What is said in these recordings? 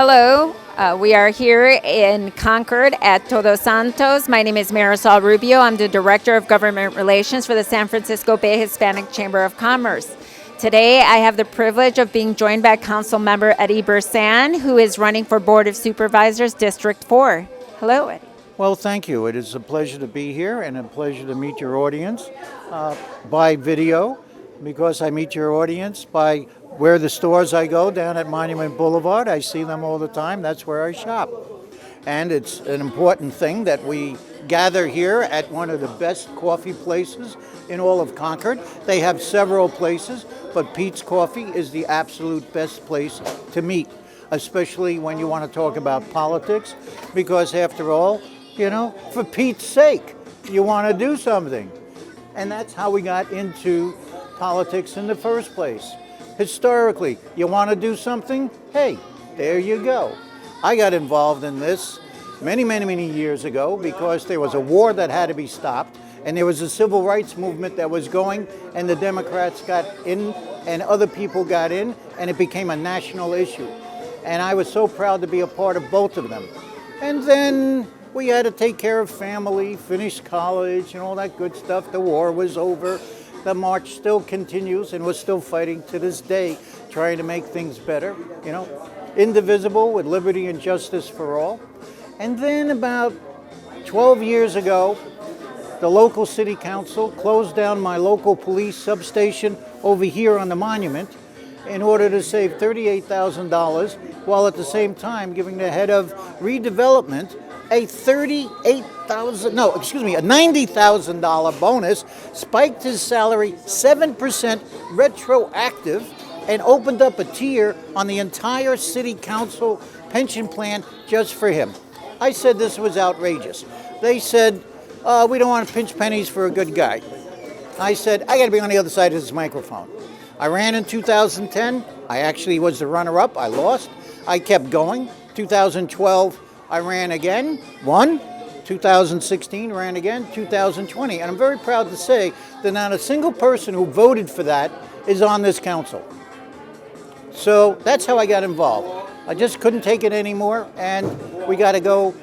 Hello, we are here in Concord at Todos Santos. My name is Marisol Rubio. I'm the Director of Government Relations for the San Francisco Bay Hispanic Chamber of Commerce. Today, I have the privilege of being joined by Council Member Edis Birsan, who is running for Board of Supervisors, District 4. Hello, Eddie. Well, thank you. It is a pleasure to be here and a pleasure to meet your audience by video, because I meet your audience by where the stores I go down at Monument Boulevard. I see them all the time. That's where I shop. And it's an important thing that we gather here at one of the best coffee places in all of Concord. They have several places, but Pete's Coffee is the absolute best place to meet, especially when you want to talk about politics, because after all, for Pete's sake, you want to do something. And that's how we got into politics in the first place. Historically, you want to do something? Hey, there you go. I got involved in this many years ago because there was a war that had to be stopped, and there was a civil rights movement that was going, and the Democrats got in and other people got in, and it became a national issue. And I was so proud to be a part of both of them. And then we had to take care of family, finish college, and all that good stuff. The war was over. The march still continues, and we're still fighting to this day, trying to make things better, indivisible with liberty and justice for all. And then about 12 years ago, the local city council closed down my local police substation over here on the monument in order to save $38,000, while at the same time giving the head of redevelopment a $90,000 bonus, spiked his salary 7% retroactive, and opened up a tier on the entire city council pension plan just for him. I said this was outrageous. They said, we don't want to pinch pennies for a good guy. I said, I got to be on the other side of this microphone. I ran in 2010. I actually was the runner-up. I lost. I kept going. 2012, I ran again, won. 2016, ran again. 2020. And I'm very proud to say that not a single person who voted for that is on this council. So that's how I got involved. I just couldn't take it anymore, and we got to go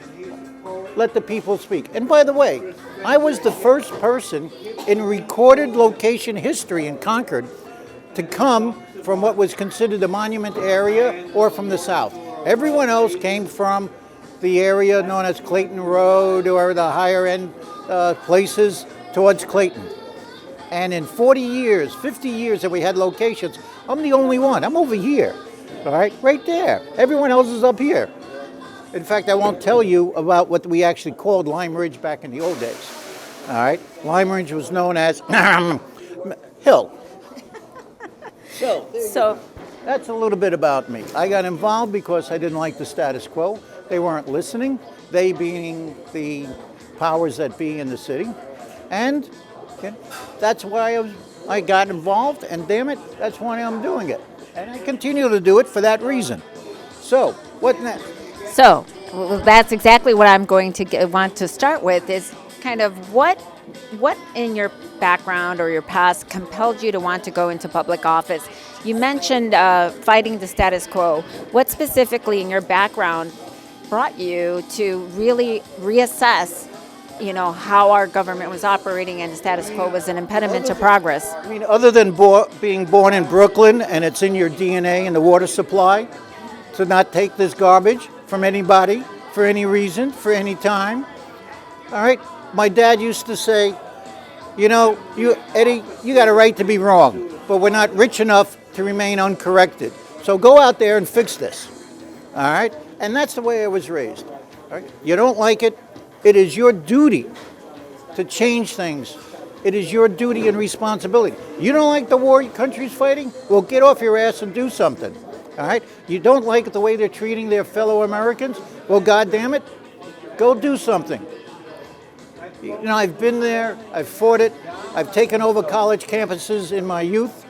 let the people speak. And by the way, I was the first person in recorded location history in Concord to come from what was considered the monument area or from the south. Everyone else came from the area known as Clayton Road or the higher end places towards Clayton. And in 40 years, 50 years that we had locations, I'm the only one. I'm over here, all right, right there. Everyone else is up here. In fact, I won't tell you about what we actually called Lime Ridge back in the old days, all right? Lime Ridge was known as Hill. So that's a little bit about me. I got involved because I didn't like the status quo. They weren't listening, they being the powers that be in the city. And that's why I got involved, and damn it, that's why I'm doing it. And I continue to do it for that reason. So, what next? So, that's exactly what I'm going to want to start with, is kind of what in your background or your past compelled you to want to go into public office. You mentioned fighting the status quo. What specifically in your background brought you to really reassess, how our government was operating, and the status quo was an impediment to progress? I mean, other than being born in Brooklyn and it's in your DNA and the water supply, to not take this garbage from anybody for any reason, for any time. All right? My dad used to say, Eddie, you got a right to be wrong, but we're not rich enough to remain uncorrected. So go out there and fix this. All right? And that's the way I was raised. All right? You don't like it? It is your duty to change things. It is your duty and responsibility. You don't like the war your country's fighting? Well, get off your ass and do something. All right? You don't like the way they're treating their fellow Americans? Well, goddamn it, go do something. I've been there. I've fought it. I've taken over college campuses in my youth.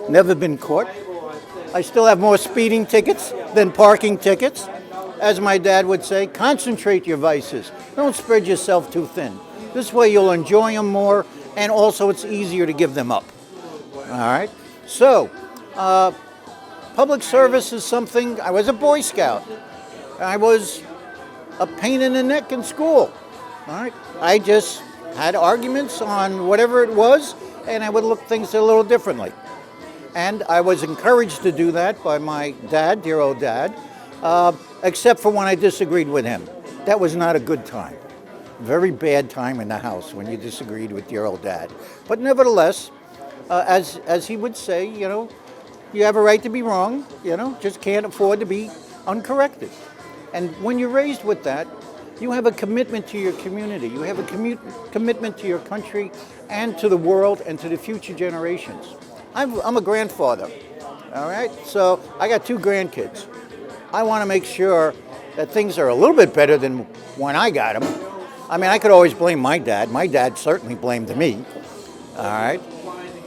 Never been caught. I still have more speeding tickets than parking tickets. As my dad would say, concentrate your vices. Don't spread yourself too thin. This way you'll enjoy them more, and also it's easier to give them up. All right? So, public service is something, I was a Boy Scout. I was a pain in the neck in school. All right. I just had arguments on whatever it was, and I would look things a little differently. And I was encouraged to do that by my dad, dear old dad, except for when I disagreed with him. That was not a good time. Very bad time in the house when you disagreed with your old dad. But nevertheless, as he would say, you have a right to be wrong, just can't afford to be uncorrected. And when you're raised with that, you have a commitment to your community. You have a commitment to your country and to the world and to the future generations. I'm a grandfather, all right? So I got 2 grandkids. I want to make sure that things are a little bit better than when I got them. I mean, I could always blame my dad. My dad certainly blamed me, all right?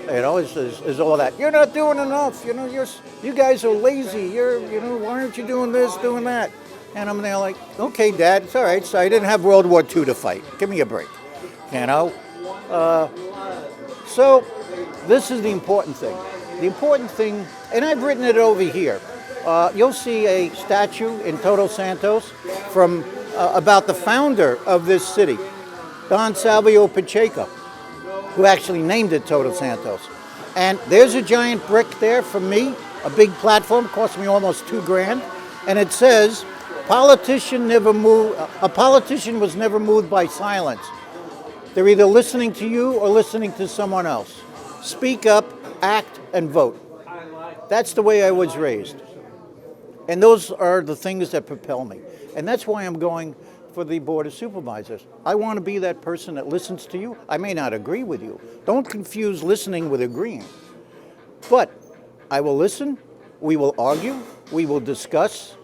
Is all that. You're not doing enough. You guys are lazy. Why aren't you doing this, doing that? And I'm there like, okay, Dad, it's all right. So I didn't have World War II to fight. Give me a break, So this is the important thing. The important thing, and I've written it over here. You'll see a statue in Todos Santos from about the founder of this city, Don Salvio Pacheco, who actually named it Todos Santos. And there's a giant brick there for me, a big platform, cost me almost $2,000, and it says, a politician was never moved by silence. They're either listening to you or listening to someone else. Speak up, act, and vote. That's the way I was raised. And those are the things that propel me. And that's why I'm going for the Board of Supervisors. I want to be that person that listens to you. I may not agree with you. Don't confuse listening with agreeing. But I will listen, we will argue, we will discuss.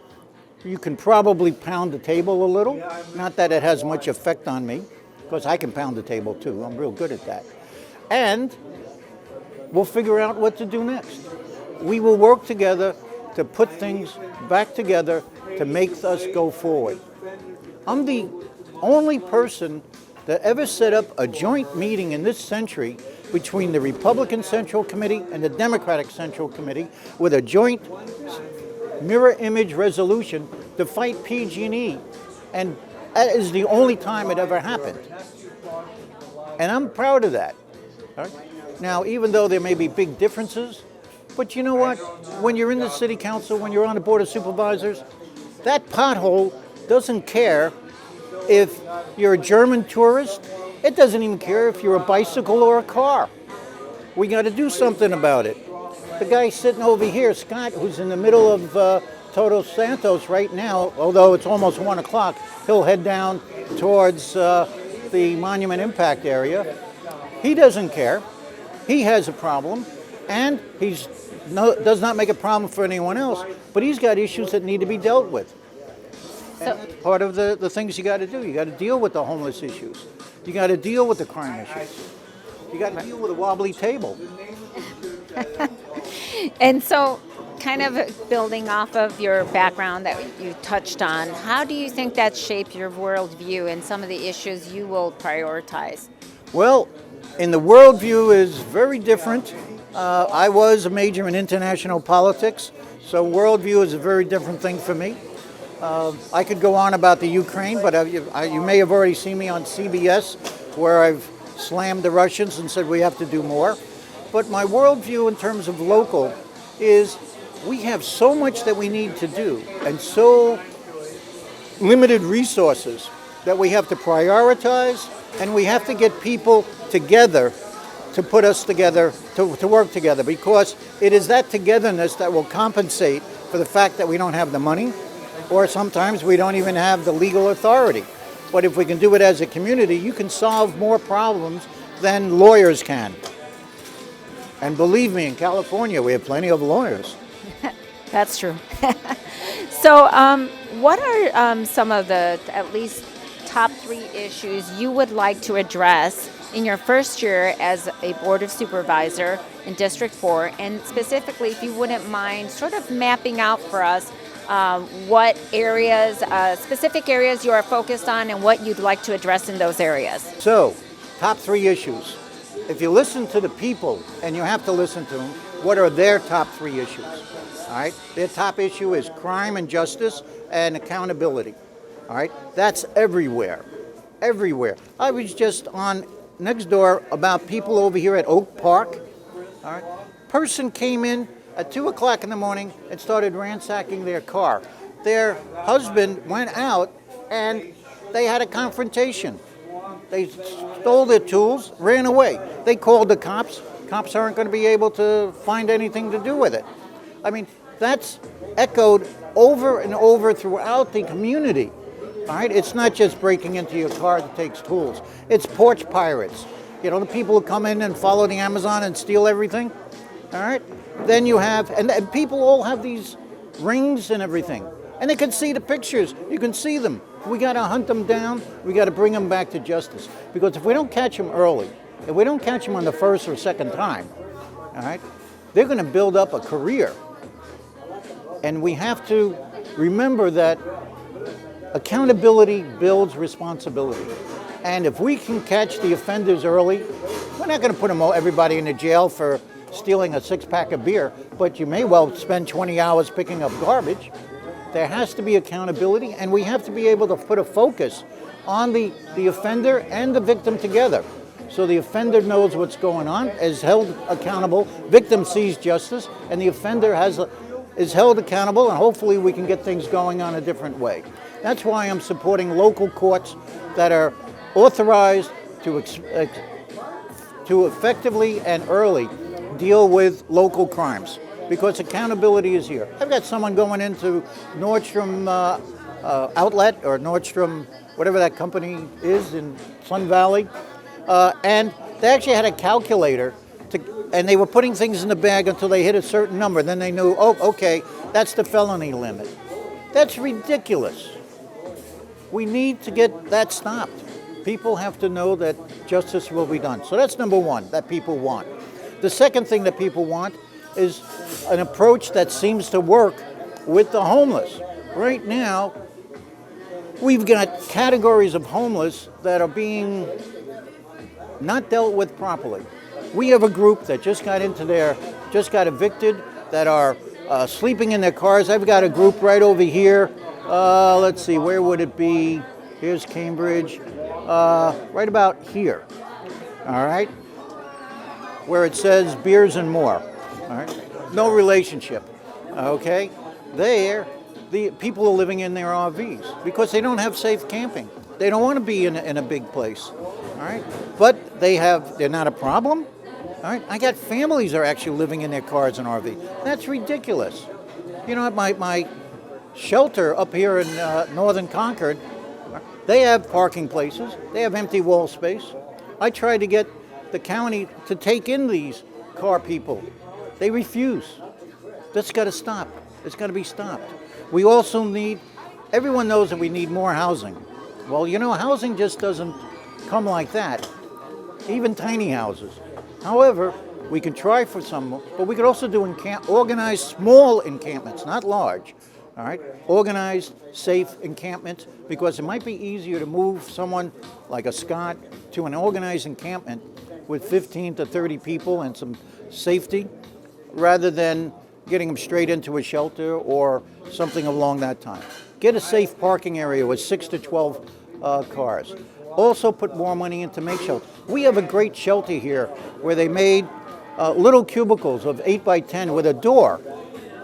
You can probably pound the table a little. Not that it has much effect on me, because I can pound the table too. I'm real good at that. And we'll figure out what to do next. We will work together to put things back together to make us go forward. I'm the only person that ever set up a joint meeting in this century between the Republican Central Committee and the Democratic Central Committee with a joint mirror image resolution to fight PG&E. And that is the only time it ever happened. And I'm proud of that. All right? Now, even though there may be big differences, but you know what? When you're in the city council, when you're on the Board of Supervisors, that pothole doesn't care if you're a German tourist. It doesn't even care if you're a bicycle or a car. We got to do something about it. The guy sitting over here, Scott, who's in the middle of Todos Santos right now, although it's almost 1 o'clock, he'll head down towards the Monument Impact area. He doesn't care. He has a problem, and he does not make a problem for anyone else, but he's got issues that need to be dealt with. And that's part of the things you got to do. You got to deal with the homeless issues. You got to deal with the crime issues. You got to deal with a wobbly table. And so, kind of building off of your background that you touched on, how do you think that shaped your worldview and some of the issues you will prioritize? Well, in the worldview is very different. I was a major in international politics, so worldview is a very different thing for me. I could go on about the Ukraine, but you may have already seen me on CBS where I've slammed the Russians and said we have to do more. But my worldview in terms of local is we have so much that we need to do and so limited resources that we have to prioritize, and we have to get people together to put us together, to work together, because it is that togetherness that will compensate for the fact that we don't have the money, or sometimes we don't even have the legal authority. But if we can do it as a community, you can solve more problems than lawyers can. And believe me, in California, we have plenty of lawyers. That's true. So what are some of the, at least, top 3 issues you would like to address in your first year as a Board of Supervisor in District 4, and specifically, if you wouldn't mind sort of mapping out for us what areas, specific areas you are focused on and what you'd like to address in those areas? So, top 3 issues. If you listen to the people, and you have to listen to them, what are their top 3 issues. All right, their top issue is crime and justice and accountability. All right, that's everywhere, everywhere. I was just on next door about people over here at Oak Park. All right, person came in at 2 o'clock in the morning and started ransacking their car. Their husband went out and they had a confrontation. They stole their tools, ran away. They called the cops. Cops aren't going to be able to find anything to do with it. I mean, that's echoed over and over throughout the community. All right, it's not just breaking into your car that takes tools. It's porch pirates. You know, the people who come in and follow the Amazon and steal everything. All right, then you have, and people all have these rings and everything. And they can see the pictures. You can see them. We got to hunt them down. We got to bring them back to justice. Because if we don't catch them early, if we don't catch them on the first or second time, all right, they're going to build up a career. And we have to remember that accountability builds responsibility. And if we can catch the offenders early, we're not going to put everybody in the jail for stealing a 6-pack of beer, but you may well spend 20 hours picking up garbage. There has to be accountability, and we have to be able to put a focus on the offender and the victim together. So the offender knows what's going on, is held accountable, victim sees justice, and the offender is held accountable, and hopefully we can get things going on a different way. That's why I'm supporting local courts that are authorized to effectively and early deal with local crimes, because accountability is here. I've got someone going into Nordstrom outlet, or Nordstrom, whatever that company is in Sun Valley, and they actually had a calculator, and they were putting things in the bag until they hit a certain number. Then they knew, oh, okay, that's the felony limit. That's ridiculous. We need to get that stopped. People have to know that justice will be done. So that's number one, that people want. The second thing that people want is an approach that seems to work with the homeless. Right now, we've got categories of homeless that are being not dealt with properly. We have a group that just got evicted, that are sleeping in their cars. I've got a group right over here. Let's see, where would it be? Here's Cambridge, right about here, all right? Where it says beers and more, all right? No relationship, okay? There, the people are living in their RVs because they don't have safe camping. They don't want to be in a big place, all right? But they're not a problem, all right? I got families that are actually living in their cars and RV. That's ridiculous. You know, my shelter up here in northern Concord, they have parking places. They have empty wall space. I tried to get the county to take in these car people. They refuse. That's got to stop. It's got to be stopped. We also everyone knows that we need more housing. Well, you know, housing just doesn't come like that, even tiny houses. However, we can try for some, but we could also do organized small encampments, not large, all right? Organized, safe encampments, because it might be easier to move someone like a Scott to an organized encampment with 15 to 30 people and some safety, rather than getting them straight into a shelter or something along that time. Get a safe parking area with 6 to 12 cars. Also put more money into make shelters. We have a great shelter here where they made little cubicles of 8 by 10 with a door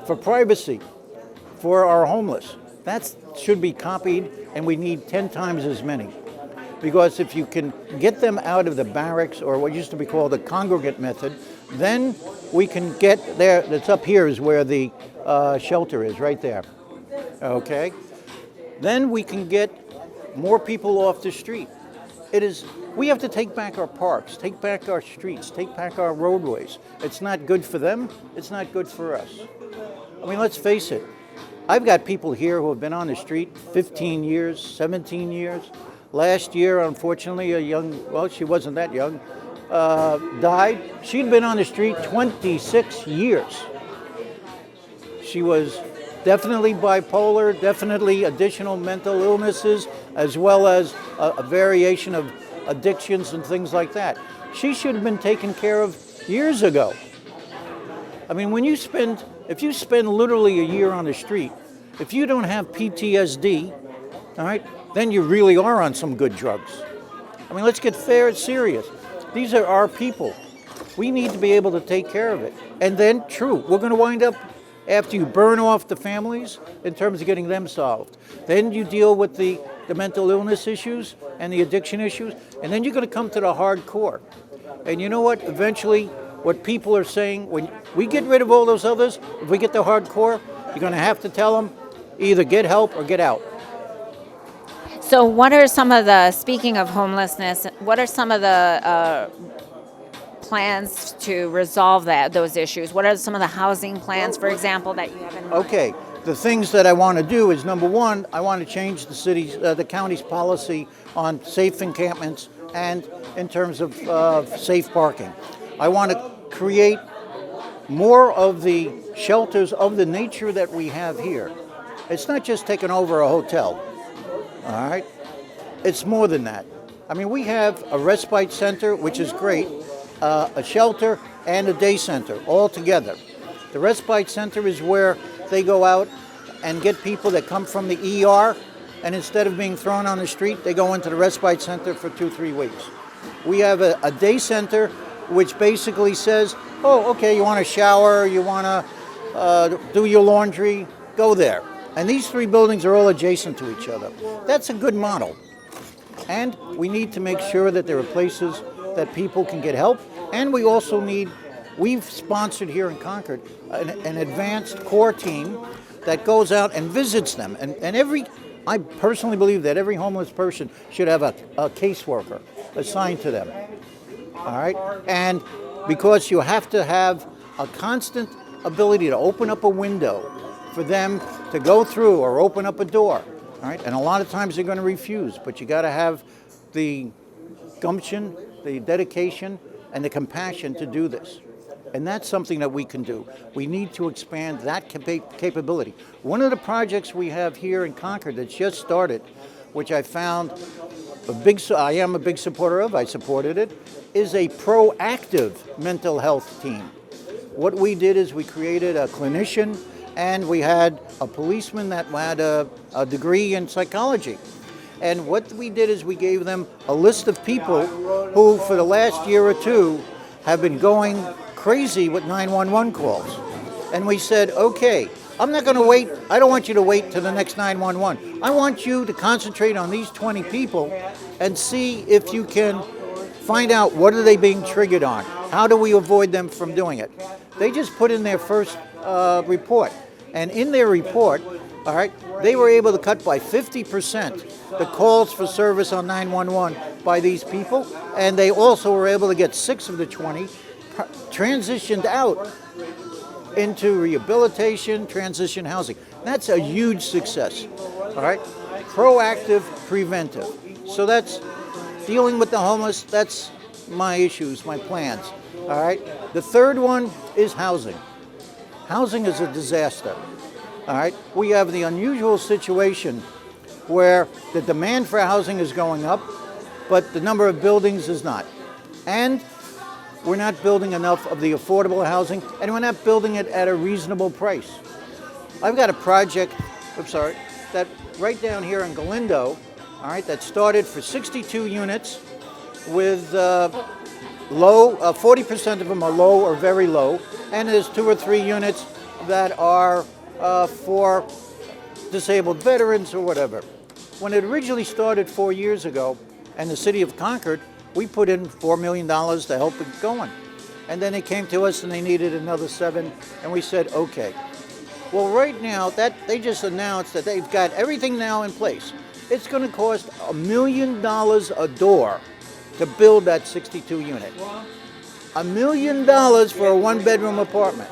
for privacy for our homeless. That should be copied, and we need 10 times as many. Because if you can get them out of the barracks, or what used to be called the congregate method, then we can get there. That's up here is where the shelter is, right there. Okay? Then we can get more people off the street. We have to take back our parks, take back our streets, take back our roadways. It's not good for them. It's not good for us. I mean, let's face it. I've got people here who have been on the street 15 years, 17 years. Last year, unfortunately, she wasn't that young, died. She'd been on the street 26 years. She was definitely bipolar, definitely additional mental illnesses, as well as a variation of addictions and things like that. She should have been taken care of years ago. I mean, if you spend literally a year on the street, if you don't have PTSD, all right, then you really are on some good drugs. I mean, let's get fair and serious. These are our people. We need to be able to take care of it. And then, true, we're going to wind up, after you burn off the families in terms of getting them solved. Then you deal with the mental illness issues and the addiction issues, and then you're going to come to the hardcore. And you know what? Eventually, what people are saying, when we get rid of all those others, if we get the hardcore, you're going to have to tell them either get help or get out. So what are some of the, speaking of homelessness, what are some of the plans to resolve those issues? What are some of the housing plans, for example, that you have in mind? Okay, the things that I want to do is, number one, I want to change the county's policy on safe encampments and in terms of safe parking. I want to create more of the shelters of the nature that we have here. It's not just taking over a hotel. All right, it's more than that. I mean, we have a respite center, which is great, a shelter and a day center all together. The respite center is where they go out and get people that come from the ER, and instead of being thrown on the street, they go into the respite center for 2-3 weeks. We have a day center, which basically says, oh, okay, you want to shower, you want to do your laundry, go there. And these 3 buildings are all adjacent to each other. That's a good model. And we need to make sure that there are places that people can get help. And we also we've sponsored here in Concord an advanced core team that goes out and visits them. And I personally believe that every homeless person should have a caseworker assigned to them. All right? And because you have to have a constant ability to open up a window for them to go through or open up a door, all right? And a lot of times they're going to refuse, but you got to have the gumption, the dedication, and the compassion to do this. And that's something that we can do. We need to expand that capability. One of the projects we have here in Concord that's just started, which I found I am a big supporter of, I supported it, is a proactive mental health team. What we did is we created a clinician, and we had a policeman that had a degree in psychology. And what we did is we gave them a list of people who, for the last year or two, have been going crazy with 911 calls. And we said, okay, I'm not going to wait. I don't want you to wait till the next 911. I want you to concentrate on these 20 people and see if you can find out what are they being triggered on. How do we avoid them from doing it? They just put in their first report. And in their report, all right, they were able to cut by 50% the calls for service on 911 by these people. And they also were able to get 6 of the 20 transitioned out into rehabilitation, transition housing. That's a huge success, all right? Proactive, preventive. So that's dealing with the homeless. That's my issues, my plans, all right? The third one is housing. Housing is a disaster, all right? We have the unusual situation where the demand for housing is going up, but the number of buildings is not. And we're not building enough of the affordable housing, and we're not building it at a reasonable price. I've got a project, that right down here in Galindo, all right, that started for 62 units with 40% of them are low or very low, and there's 2 or 3 units that are for disabled veterans or whatever. When it originally started 4 years ago, and the city of Concord, we put in $4 million to help it going. And then they came to us and they needed another 7, and we said, okay. Well, right now, they just announced that they've got everything now in place. It's going to cost $1 million a door to build that 62 unit. $1 million for a 1-bedroom apartment.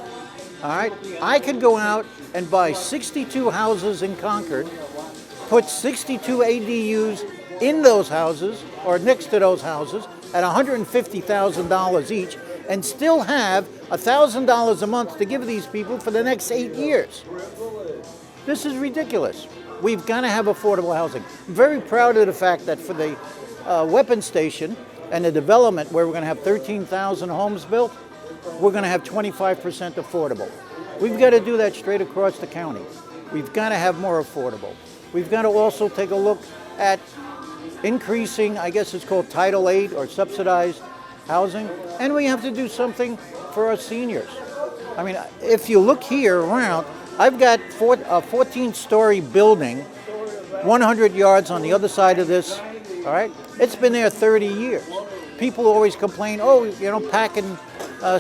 All right? I could go out and buy 62 houses in Concord, put 62 ADUs in those houses or next to those houses at $150,000 each, and still have $1,000 a month to give these people for the next 8 years. This is ridiculous. We've got to have affordable housing. I'm very proud of the fact that for the weapons station and the development where we're going to have 13,000 homes built, we're going to have 25% affordable. We've got to do that straight across the county. We've got to have more affordable. We've got to also take a look at increasing, I guess it's called Title VIII or subsidized housing, and we have to do something for our seniors. I mean, if you look here around, I've got a 14-story building, 100 yards on the other side of this, all right? It's been there 30 years. People always complain, oh, you know, pack and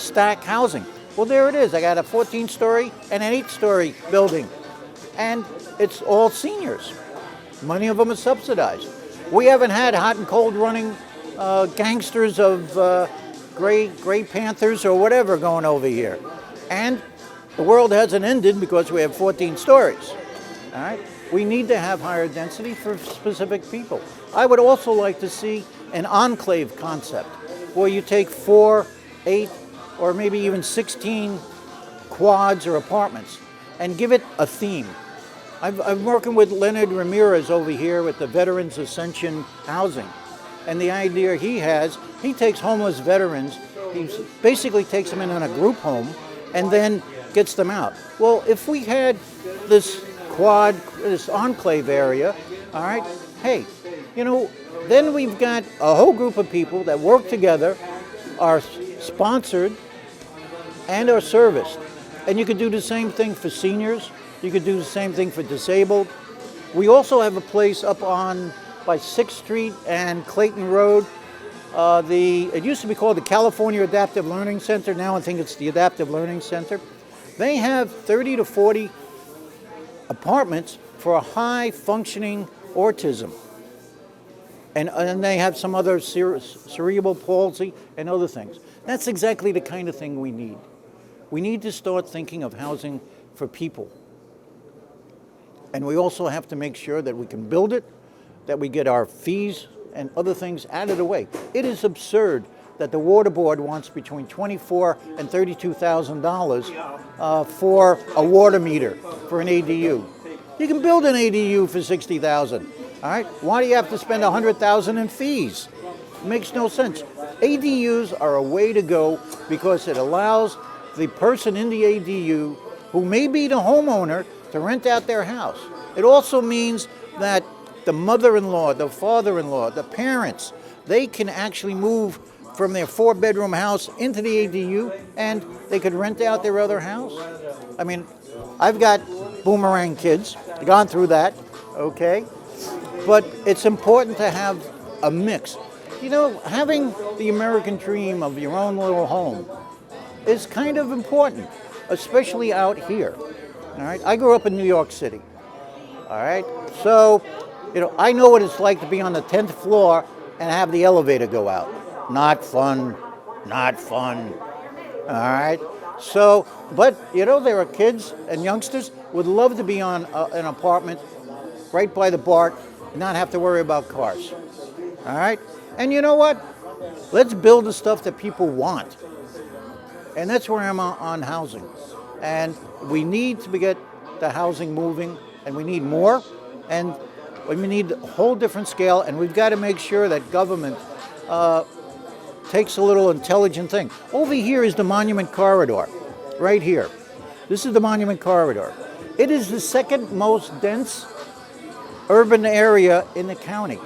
stack housing. Well, there it is. I got a 14-story and an 8-story building, and it's all seniors. Many of them are subsidized. We haven't had hot and cold running gangsters of gray panthers or whatever going over here. And the world hasn't ended because we have 14 stories. All right? We need to have higher density for specific people. I would also like to see an enclave concept where you take 4, 8, or maybe even 16 quads or apartments and give it a theme. I'm working with Leonard Ramirez over here with the Veterans Ascension Housing. And the idea he takes homeless veterans, he basically takes them in on a group home and then gets them out. Well, if we had this this enclave area, all right, hey, you know, then we've got a whole group of people that work together, are sponsored, and are serviced. And you could do the same thing for seniors. You could do the same thing for disabled. We also have a place up by 6th Street and Clayton Road. It used to be called the California Adaptive Learning Center. Now I think it's the Adaptive Learning Center. They have 30 to 40 apartments for a high-functioning autism. And they have some other cerebral palsy and other things. That's exactly the kind of thing we need. We need to start thinking of housing for people. And we also have to make sure that we can build it, that we get our fees and other things out of the way. It is absurd that the water board wants between $24,000 and $32,000 for a water meter for an ADU. You can build an ADU for $60,000. All right? Why do you have to spend $100,000 in fees? It makes no sense. ADUs are a way to go because it allows the person in the ADU who may be the homeowner to rent out their house. It also means that the mother-in-law, the father-in-law, the parents, they can actually move from their 4-bedroom house into the ADU and they could rent out their other house. I mean, I've got boomerang kids, gone through that, okay? But it's important to have a mix. You know, having the American dream of your own little home is kind of important, especially out here. All right, I grew up in New York City. All right, so you know I know what it's like to be on the 10th floor and have the elevator go out. Not fun, not fun. All right, so but you know there are kids and youngsters would love to be on an apartment right by the BART and not have to worry about cars. All right, and you know what? Let's build the stuff that people want, and that's where I'm on housing. And we need to get the housing moving, and we need more, and we need a whole different scale, and we've got to make sure that government takes a little intelligent thing. Over here is the Monument Corridor, right here. This is the Monument Corridor. It is the second most dense urban area in the county,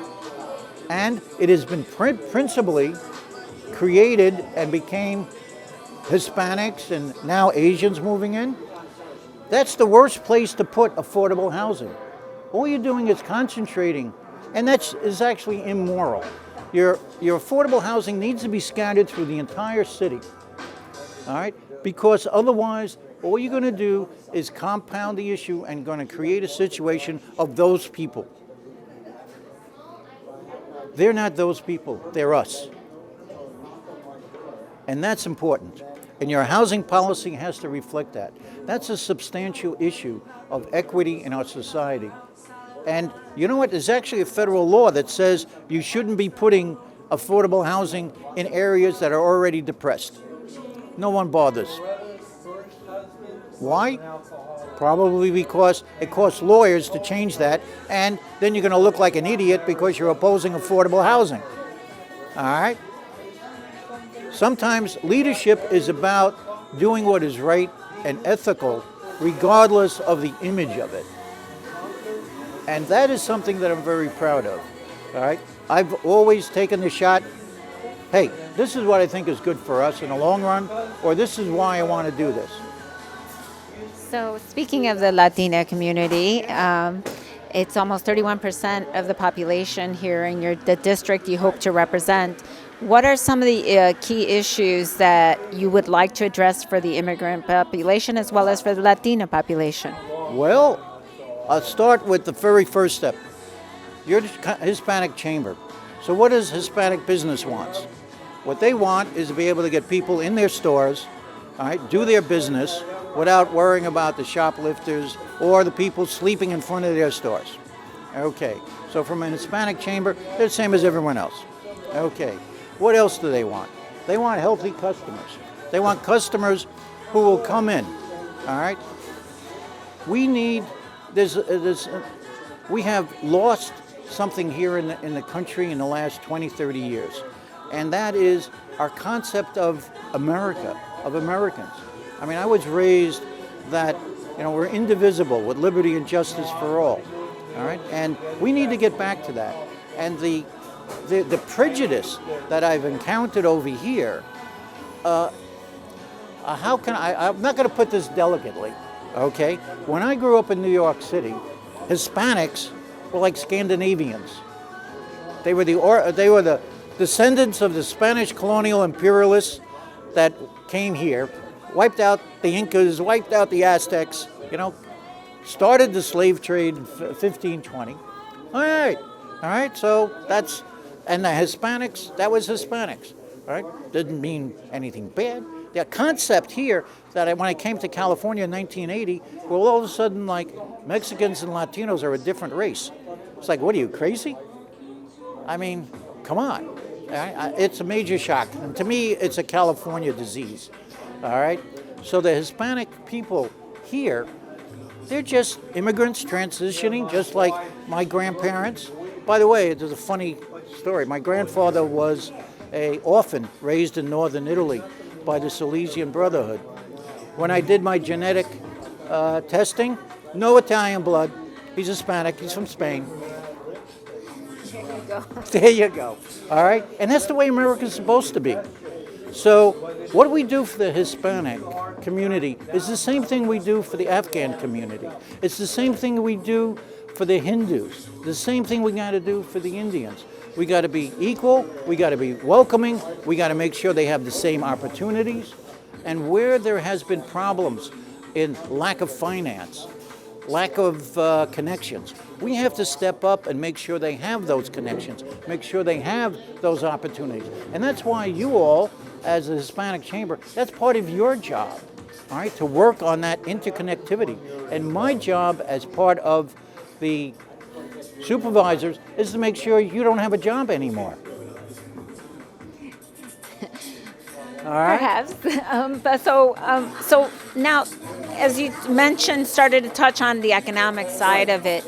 and it has been principally created and became Hispanics and now Asians moving in. That's the worst place to put affordable housing. All you're doing is concentrating, and that is actually immoral. Your affordable housing needs to be scattered through the entire city, all right? Because otherwise, all you're going to do is compound the issue and going to create a situation of those people. They're not those people, they're us. And that's important. And your housing policy has to reflect that. That's a substantial issue of equity in our society. And you know what? There's actually a federal law that says you shouldn't be putting affordable housing in areas that are already depressed. No one bothers. Why? Probably because it costs lawyers to change that, and then you're going to look like an idiot because you're opposing affordable housing. All right? Sometimes leadership is about doing what is right and ethical, regardless of the image of it. And that is something that I'm very proud of. All right? I've always taken the shot, hey, this is what I think is good for us in the long run, or this is why I want to do this. So speaking of the Latina community, it's almost 31% of the population here in the district you hope to represent. What are some of the key issues that you would like to address for the immigrant population as well as for the Latina population? Well, I'll start with the very first step. You're the Hispanic Chamber. So what does Hispanic business want? What they want is to be able to get people in their stores, all right, do their business without worrying about the shoplifters or the people sleeping in front of their stores. Okay, so from an Hispanic Chamber, they're the same as everyone else. Okay, what else do they want? They want healthy customers. They want customers who will come in, all right? We need, we have lost something here in the country in the last 20, 30 years, and that is our concept of America, of Americans. I mean, I was raised that, we're indivisible with liberty and justice for all right? And we need to get back to that. And the prejudice that I've encountered over here, how can I'm not going to put this delicately, okay? When I grew up in New York City, Hispanics were like Scandinavians. They were the descendants of the Spanish colonial imperialists that came here, wiped out the Incas, wiped out the Aztecs, started the slave trade in 1520. All right, so and the Hispanics, that was Hispanics, all right? Didn't mean anything bad. The concept here that when I came to California in 1980, well, all of a sudden, like, Mexicans and Latinos are a different race. It's like, what are you, crazy? I mean, come on. It's a major shock. And to me, it's a California disease, all right? So the Hispanic people here, they're just immigrants transitioning, just like my grandparents. By the way, there's a funny story. My grandfather was an orphan raised in northern Italy by the Salesian Brotherhood. When I did my genetic testing, no Italian blood. He's Hispanic. He's from Spain. There you go. There you go. All right? And that's the way America's supposed to be. So what we do for the Hispanic community is the same thing we do for the Afghan community. It's the same thing we do for the Hindus. The same thing we got to do for the Indians. We got to be equal. We got to be welcoming. We got to make sure they have the same opportunities. And where there has been problems in lack of finance, lack of connections, we have to step up and make sure they have those connections, make sure they have those opportunities. And that's why you all, as a Hispanic Chamber, that's part of your job, all right, to work on that interconnectivity. And my job as part of the supervisors is to make sure you don't have a job anymore. All right. Perhaps. So now, as you mentioned, started to touch on the economic side of it,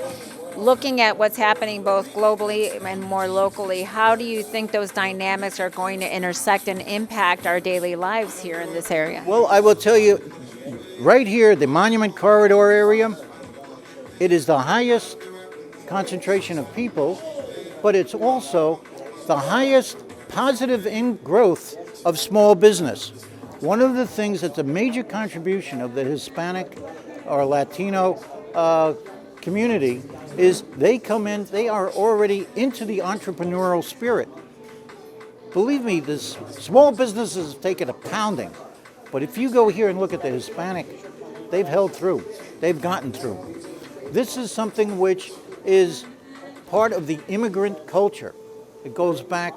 looking at what's happening both globally and more locally, how do you think those dynamics are going to intersect and impact our daily lives here in this area? Well, I will tell you, right here, the Monument Corridor area, it is the highest concentration of people, but it's also the highest positive growth of small business. One of the things that's a major contribution of the Hispanic or Latino community is they come in, they are already into the entrepreneurial spirit. Believe me, this small businesses have taken a pounding, but if you go here and look at the Hispanic, they've held through, they've gotten through. This is something which is part of the immigrant culture. It goes back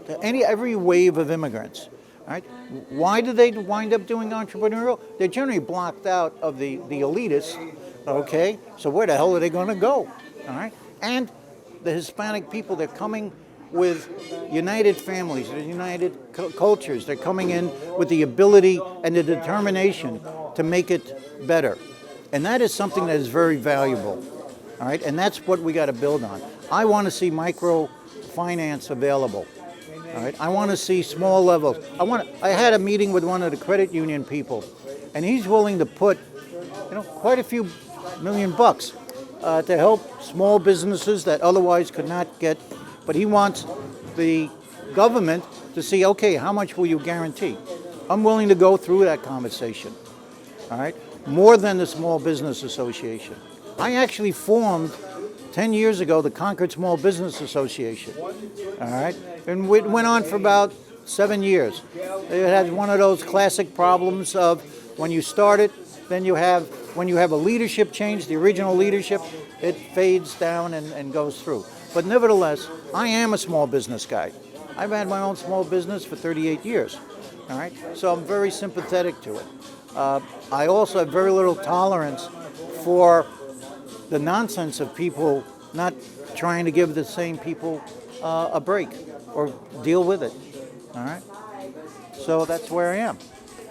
to every wave of immigrants. Right? Why do they wind up doing entrepreneurial? They're generally blocked out of the elitists, okay? So where the hell are they going to go? All right? And the Hispanic people, they're coming with united families, united cultures. They're coming in with the ability and the determination to make it better. And that is something that is very valuable. All right? And that's what we got to build on. I want to see microfinance available. All right, I want to see small levels. I had a meeting with one of the credit union people, and he's willing to put, quite a few $1 million to help small businesses that otherwise could not get. But he wants the government to see, okay, how much will you guarantee? I'm willing to go through that conversation. All right, more than the Small Business Association. I actually formed 10 years ago the Concord Small Business Association. All right, and it went on for about 7 years. It had one of those classic problems of when you start it, then when you have a leadership change, the original leadership, it fades down and goes through. But nevertheless, I am a small business guy. I've had my own small business for 38 years. All right, so I'm very sympathetic to it. I also have very little tolerance for the nonsense of people not trying to give the same people a break or deal with it. All right, so that's where I am.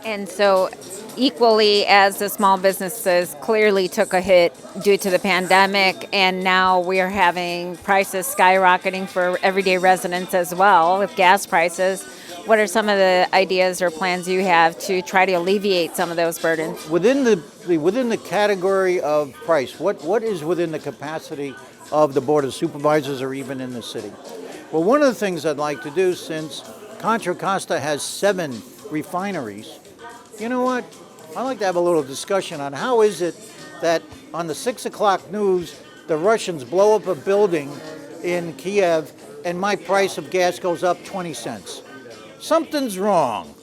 And so equally as the small businesses clearly took a hit due to the pandemic, and now we are having prices skyrocketing for everyday residents as well with gas prices. What are some of the ideas or plans you have to try to alleviate some of those burdens? Within the category of price, what is within the capacity of the Board of Supervisors or even in the city? Well, one of the things I'd like to do, since Contra Costa has 7 refineries, you know what? I'd like to have a little discussion on how is it that on the 6 o'clock news, the Russians blow up a building in Kiev and my price of gas goes up 20 cents. Something's wrong.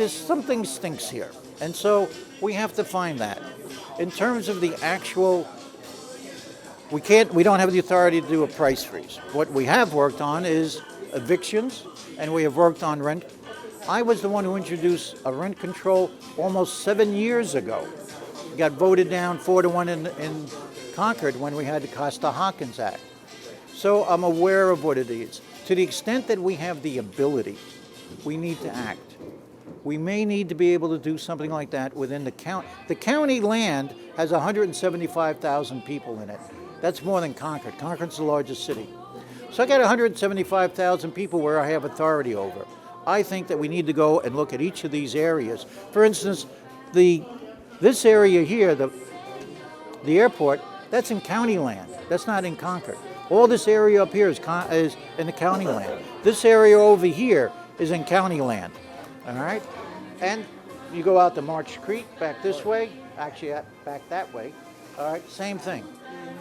Something stinks here. And so we have to find that. In terms of the actual, we don't have the authority to do a price freeze. What we have worked on is evictions, and we have worked on rent. I was the one who introduced a rent control almost 7 years ago. It got voted down 4-1 in Concord when we had the Costa-Hawkins Act. So I'm aware of what it is. To the extent that we have the ability, we need to act. We may need to be able to do something like that within the county. The county land has 175,000 people in it. That's more than Concord. Concord's the largest city. So I got 175,000 people where I have authority over. I think that we need to go and look at each of these areas. For instance, this area here, the airport, that's in county land. That's not in Concord. All this area up here is in the county land. This area over here is in county land. All right? And you go out to March Creek, back this way, actually back that way. All right, same thing.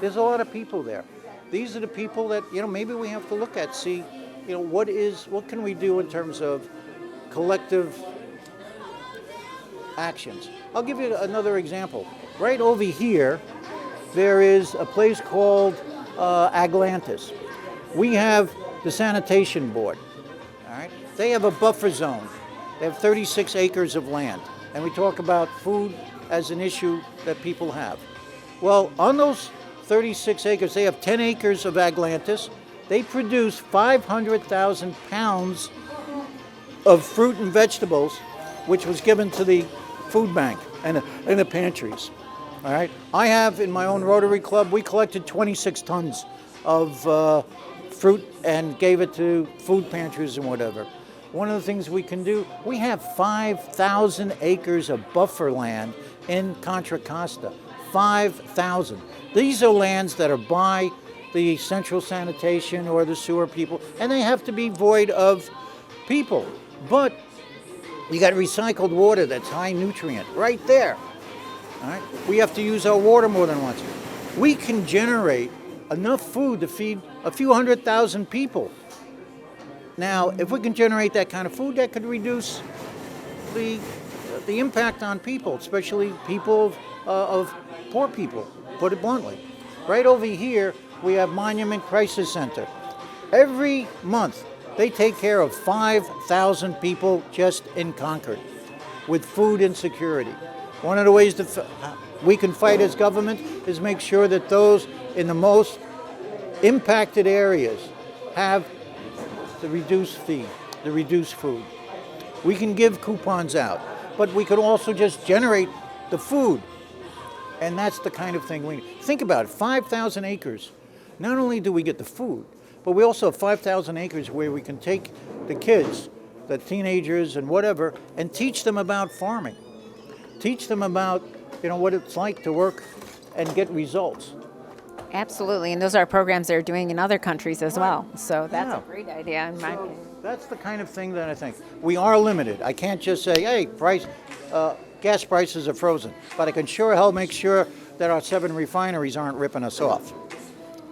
There's a lot of people there. These are the people that, maybe we have to look at, see, what can we do in terms of collective actions? I'll give you another example. Right over here, there is a place called Atlantis. We have the sanitation board. All right, they have a buffer zone. They have 36 acres of land, and we talk about food as an issue that people have. Well, on those 36 acres, they have 10 acres of Atlantis. They produce 500,000 pounds of fruit and vegetables, which was given to the food bank and the pantries. All right. I have in my own Rotary Club, we collected 26 tons of fruit and gave it to food pantries and whatever. One of the things we can do, we have 5,000 acres of buffer land in Contra Costa. 5,000. These are lands that are by the central sanitation or the sewer people, and they have to be void of people. But you got recycled water that's high nutrient right there. All right? We have to use our water more than once. We can generate enough food to feed a few 100,000 people. Now, if we can generate that kind of food, that could reduce the impact on people, especially people of poor people, put it bluntly. Right over here, we have Monument Crisis Center. Every month, they take care of 5,000 people just in Concord with food insecurity. One of the ways that we can fight as government is make sure that those in the most impacted areas have the reduced fee, the reduced food. We can give coupons out, but we could also just generate the food. And that's the kind of thing we think about. 5,000 acres. Not only do we get the food, but we also have 5,000 acres where we can take the kids, the teenagers and whatever, and teach them about farming. Teach them about, what it's like to work and get results. Absolutely, and those are programs they're doing in other countries as well. So that's a great idea in my opinion. That's the kind of thing that I think. We are limited. I can't just say, hey, gas prices are frozen, but I can sure hell make sure that our 7 refineries aren't ripping us off.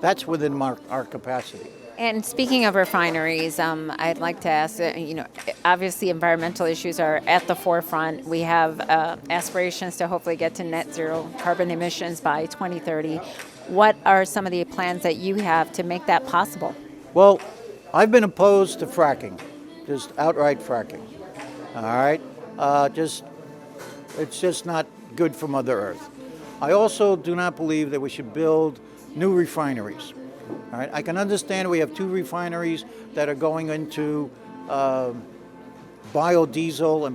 That's within our capacity. And speaking of refineries, I'd like to ask, obviously environmental issues are at the forefront. We have aspirations to hopefully get to net zero carbon emissions by 2030. What are some of the plans that you have to make that possible? Well, I've been opposed to fracking, just outright fracking. All right? It's just not good for Mother Earth. I also do not believe that we should build new refineries. All right? I can understand we have 2 refineries that are going into biodiesel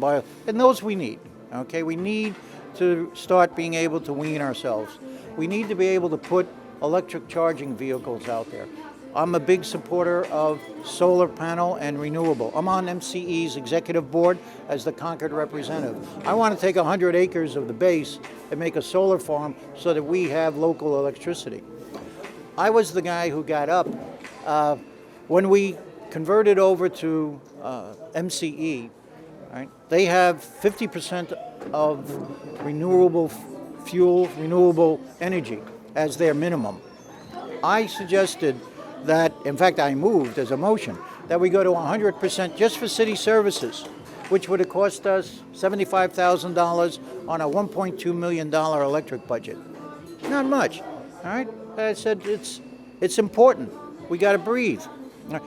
and those we need. Okay? We need to start being able to wean ourselves. We need to be able to put electric charging vehicles out there. I'm a big supporter of solar panel and renewable. I'm on MCE's executive board as the Concord representative. I want to take 100 acres of the base and make a solar farm so that we have local electricity. I was the guy who got up when we converted over to MCE. Right? They have 50% of renewable fuel, renewable energy as their minimum. I suggested that, in fact, I moved as a motion, that we go to 100% just for city services, which would have cost us $75,000 on a $1.2 million electric budget. Not much, all right? I said it's important. We got to breathe.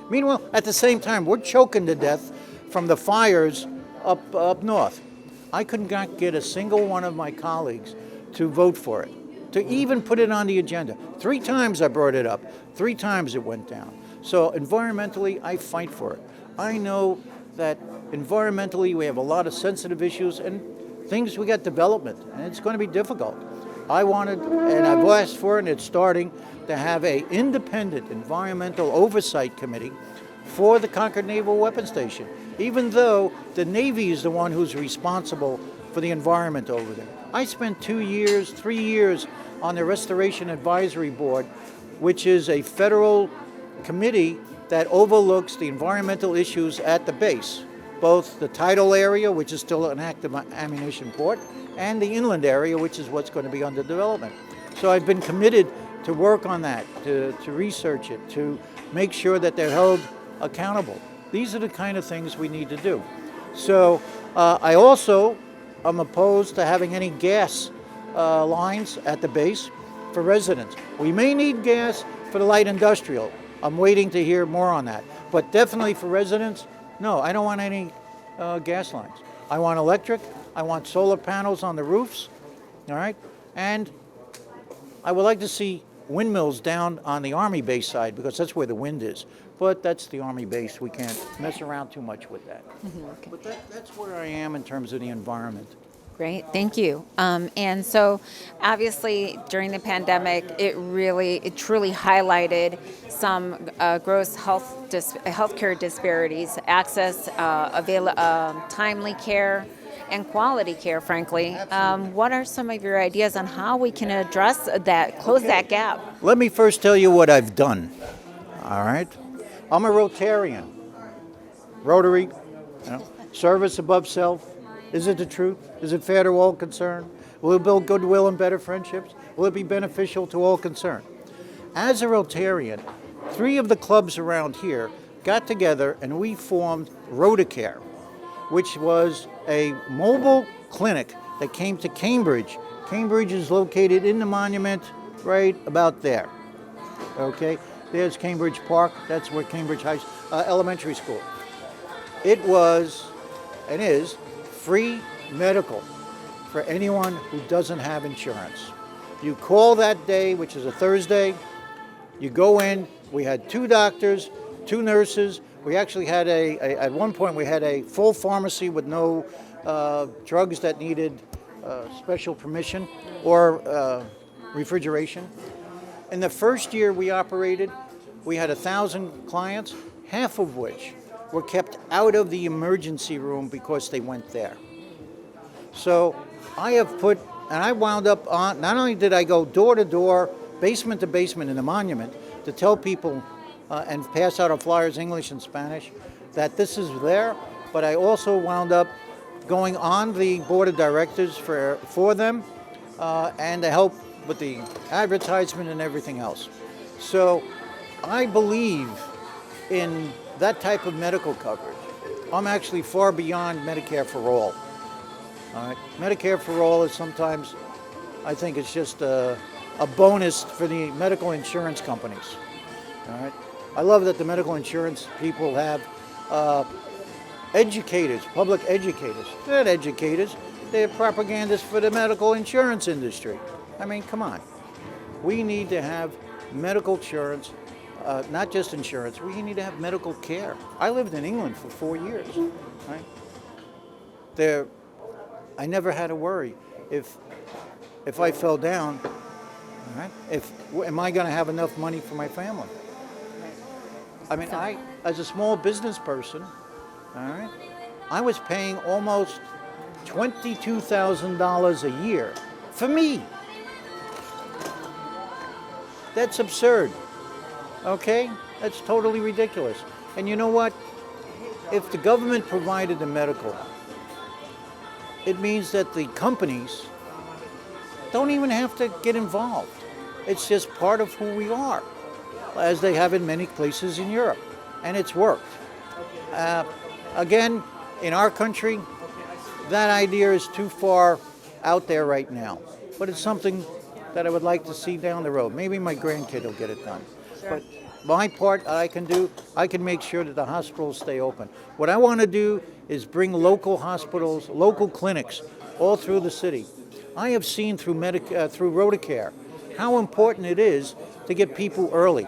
Meanwhile, at the same time, we're choking to death from the fires up north. I could not get a single one of my colleagues to vote for it, to even put it on the agenda. 3 times I brought it up. 3 times it went down. So environmentally, I fight for it. I know that environmentally we have a lot of sensitive issues and things, we got development, and it's going to be difficult. I wanted, and I've asked for it, and it's starting, to have an independent environmental oversight committee for the Concord Naval Weapons Station, even though the Navy is the one who's responsible for the environment over there. I spent 3 years on the Restoration Advisory Board, which is a federal committee that overlooks the environmental issues at the base, both the tidal area, which is still an active ammunition port, and the inland area, which is what's going to be under development. So I've been committed to work on that, to research it, to make sure that they're held accountable. These are the kind of things we need to do. So I also am opposed to having any gas lines at the base for residents. We may need gas for the light industrial. I'm waiting to hear more on that. But definitely for residents, no, I don't want any gas lines. I want electric. I want solar panels on the roofs. All right? And I would like to see windmills down on the Army base side because that's where the wind is. But that's the Army base. We can't mess around too much with that. Okay. But that's where I am in terms of the environment. Great, thank you. And so, obviously, during the pandemic, it truly highlighted some gross healthcare disparities, access, timely care, and quality care. Frankly, what are some of your ideas on how we can address that, close that gap? Let me first tell you what I've done. All right, I'm a Rotarian. Rotary, service above self. Is it the truth? Is it fair to all concerned? Will it build goodwill and better friendships? Will it be beneficial to all concerned? As a Rotarian, 3 of the clubs around here got together and we formed Rotocare, which was a mobile clinic that came to Cambridge. Cambridge is located in the monument right about there. Okay, there's Cambridge Park. That's where Cambridge Elementary School. It was and is free medical for anyone who doesn't have insurance. You call that day, which is a Thursday, you go in, we had 2 doctors, 2 nurses, we actually had at one point we had a full pharmacy with no drugs that needed special permission or refrigeration. In the first year we operated, we had 1,000 clients, half of which were kept out of the emergency room because they went there. So I have put, and I wound up on, not only did I go door to door, basement to basement in the monument to tell people and pass out our flyers, English and Spanish, that this is there, but I also wound up going on the board of directors for them and to help with the advertisement and everything else. So I believe in that type of medical coverage. I'm actually far beyond Medicare for all. All right. Medicare for all is sometimes, I think it's just a bonus for the medical insurance companies. All right. I love that the medical insurance people have educators, public educators. They're not educators, they're propagandists for the medical insurance industry. I mean, come on. We need to have medical insurance, not just insurance, we need to have medical care. I lived in England for 4 years. Right? I never had to worry if I fell down, all right, am I going to have enough money for my family? I mean, as a small business person, all right, I was paying almost $22,000 a year for me. That's absurd, okay? That's totally ridiculous. And you know what? If the government provided the medical, it means that the companies don't even have to get involved. It's just part of who we are, as they have in many places in Europe. And it's worked. Again, in our country, that idea is too far out there right now. But it's something that I would like to see down the road. Maybe my grandkid will get it done. Sure. But my part I can do, I can make sure that the hospitals stay open. What I want to do is bring local hospitals, local clinics all through the city. I have seen through Rotocare how important it is to get people early.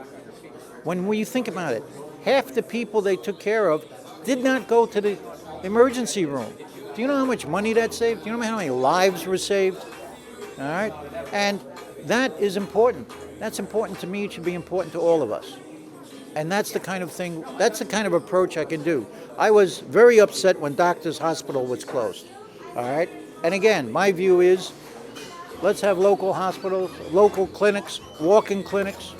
When you think about it, half the people they took care of did not go to the emergency room. Do you know how much money that saved? Do you know how many lives were saved? All right? And that is important. That's important to me. It should be important to all of us. And that's the kind of thing, that's the kind of approach I can do. I was very upset when Doctors Hospital was closed. All right? And again, my view is, let's have local hospitals, local clinics, walk-in clinics.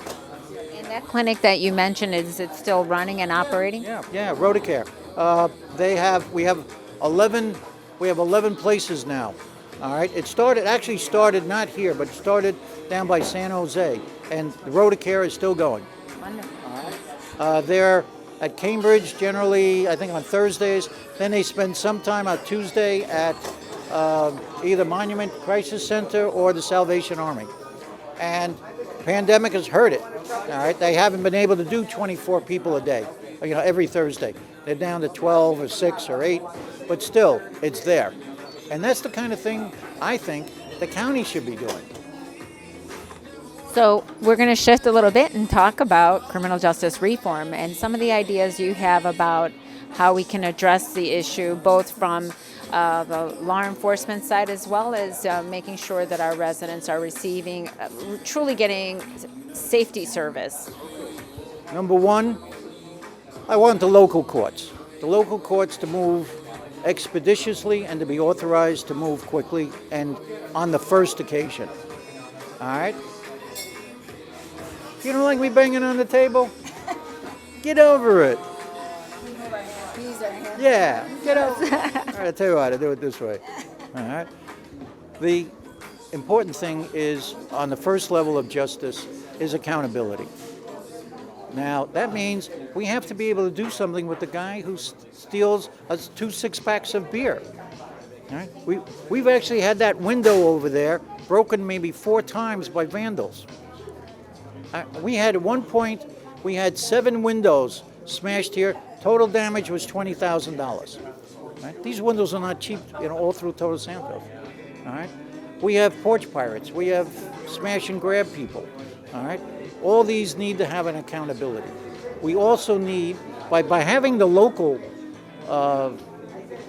And that clinic that you mentioned, is it still running and operating? Yeah, Rotocare. We have 11 places now. All right, it actually started not here, but it started down by San Jose, and the Rotocare is still going. Wonderful. They're at Cambridge generally, I think on Thursdays. Then they spend some time on Tuesday at either Monument Crisis Center or the Salvation Army. And the pandemic has hurt it. All right, they haven't been able to do 24 people a day, every Thursday. They're down to 12 or 6 or 8, but still, it's there. And that's the kind of thing I think the county should be doing. So we're going to shift a little bit and talk about criminal justice reform and some of the ideas you have about how we can address the issue, both from the law enforcement side as well as making sure that our residents are receiving, truly getting safety service. Number one, I want the local courts to move expeditiously and to be authorized to move quickly and on the first occasion. All right? You don't like me banging on the table? Get over it. Yeah, get over it. All right, I'll tell you what, I'll do it this way. All right? The important thing is, on the first level of justice, is accountability. Now, that means we have to be able to do something with the guy who steals us 2 6-packs of beer. All right? We've actually had that window over there broken maybe 4 times by vandals. We had, at one point, we had 7 windows smashed here. Total damage was $20,000. Right? These windows are not cheap, all through Total Santo. All right? We have porch pirates. We have smash and grab people. All right? All these need to have an accountability. We also need, by having the local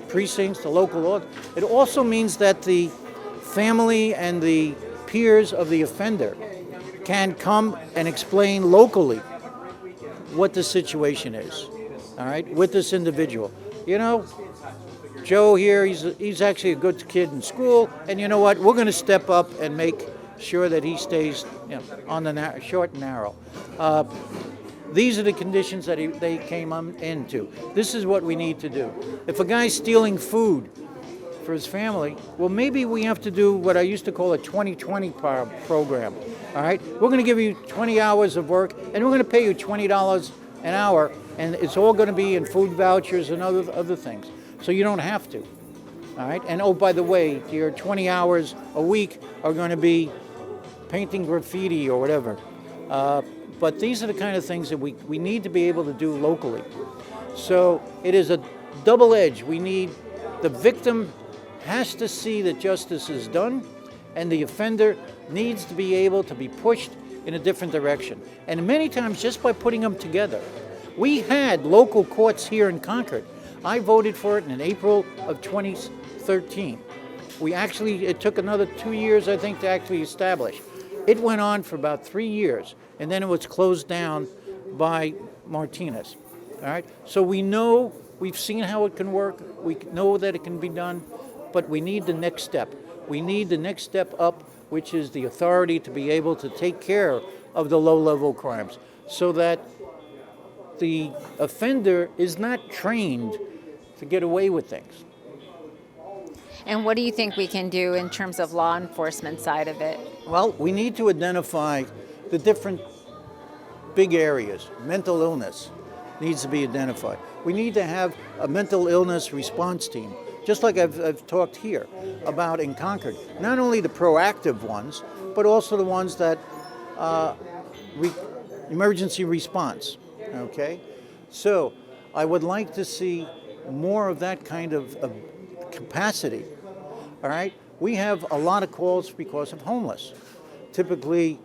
precincts, the local law, it also means that the family and the peers of the offender can come and explain locally what the situation is. all right, with this individual. You know, Joe here, he's actually a good kid in school, and you know what? We're going to step up and make sure that he stays, you know, on the short and narrow. These are the conditions that they came into. This is what we need to do. If a guy's stealing food for his family, well, maybe we have to do what I used to call a 20/20 program. All right, we're going to give you 20 hours of work, and we're going to pay you $20 an hour, and it's all going to be in food vouchers and other things, so you don't have to. All right, and oh, by the way, your 20 hours a week are going to be painting graffiti or whatever. But these are the kind of things that we need to be able to do locally. So it is a double edge. We need, the victim has to see that justice is done, and the offender needs to be able to be pushed in a different direction. And many times just by putting them together. We had local courts here in Concord. I voted for it in April of 2013. It took another 2 years, I think, to actually establish. It went on for about 3 years, and then it was closed down by Martinez. All right, so we've seen how it can work. We know that it can be done, but we need the next step. We need the next step up, which is the authority to be able to take care of the low-level crimes, so that the offender is not trained to get away with things. And what do you think we can do in terms of law enforcement side of it? Well, we need to identify the different big areas. Mental illness needs to be identified. We need to have a mental illness response team, just like I've talked here about in Concord. Not only the proactive ones, but also the ones that emergency response. Okay, so I would like to see more of that kind of capacity. All right, we have a lot of calls because of homeless, typically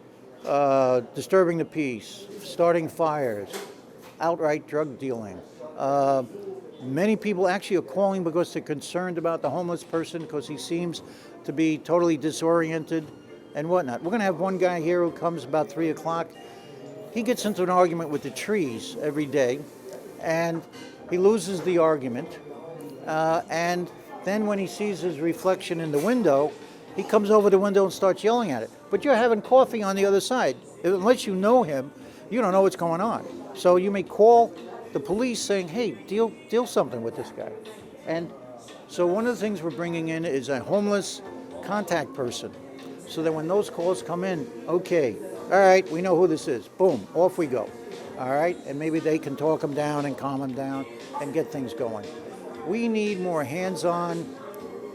disturbing the peace, starting fires, outright drug dealing. Many people actually are calling because they're concerned about the homeless person because he seems to be totally disoriented and whatnot. We're going to have one guy here who comes about 3 o'clock. He gets into an argument with the trees every day, and he loses the argument. And then when he sees his reflection in the window, he comes over the window and starts yelling at it. But you're having coffee on the other side. Unless you know him, you don't know what's going on. So you may call the police saying, hey, deal something with this guy. And so one of the things we're bringing in is a homeless contact person, so that when those calls come in, okay, all right, we know who this is. Boom, off we go. All right, and maybe they can talk him down and calm him down and get things going. We need more hands-on